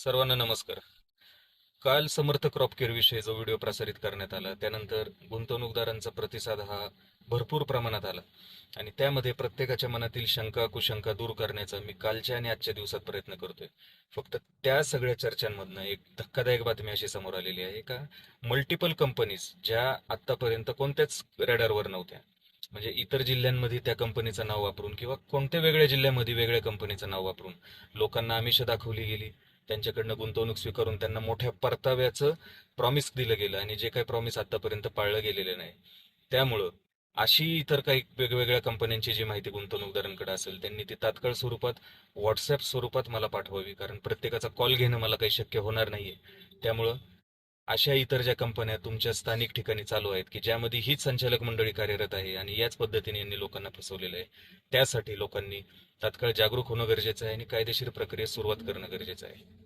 सर्वांना नमस्कार. काल समर्थ क्रॉप केअर विषयी जो व्हिडिओ प्रसारित करण्यात आला त्यानंतर गुंतवणूकदारांचा प्रतिसाद हा भरपूर प्रमाणात आला आणि त्यामध्ये प्रत्येकाच्या मनातील शंका कुशंका दूर करण्याचा मी कालच्या आणि आजच्या दिवसात प्रयत्न करतोय. फक्त त्या सगळ्या चर्चांमधनं एक धक्कादायक बातमी अशी समोर आलेली आहे का मल्टिपल कंपनीज ज्या आतापर्यंत कोणत्याच रॅडारवर नव्हत्या, म्हणजे इतर जिल्ह्यांमध्ये त्या कंपनीचं नाव वापरून किंवा कोणत्या वेगळ्या जिल्ह्यामध्ये वेगळ्या कंपनीचं नाव वापरून लोकांना आमिष दाखवली गेली, त्यांच्याकडनं गुंतवणूक स्वीकारून त्यांना मोठ्या परताव्याचं प्रॉमिस दिलं गेलं आणि जे काही प्रॉमिस आतापर्यंत पाळलं गेलेलं नाही. त्यामुळं अशी इतर काही वेगवेगळ्या कंपन्यांची जी माहिती गुंतवणूकदारांकडे असेल त्यांनी ती तात्काळ स्वरूपात व्हॉट्सअप स्वरूपात मला पाठवावी, कारण प्रत्येकाचा कॉल घेणं मला काही शक्य होणार नाहीये. त्यामुळं अशा इतर ज्या कंपन्या तुमच्या स्थानिक ठिकाणी चालू आहेत की ज्यामध्ये हीच संचालक मंडळी कार्यरत आहे आणि याच पद्धतीने यांनी लोकांना फसवलेलं आहे, त्यासाठी लोकांनी तात्काळ जागरूक होणं गरजेचं आहे आणि कायदेशीर प्रक्रियेस सुरुवात करणं गरजेचं आहे.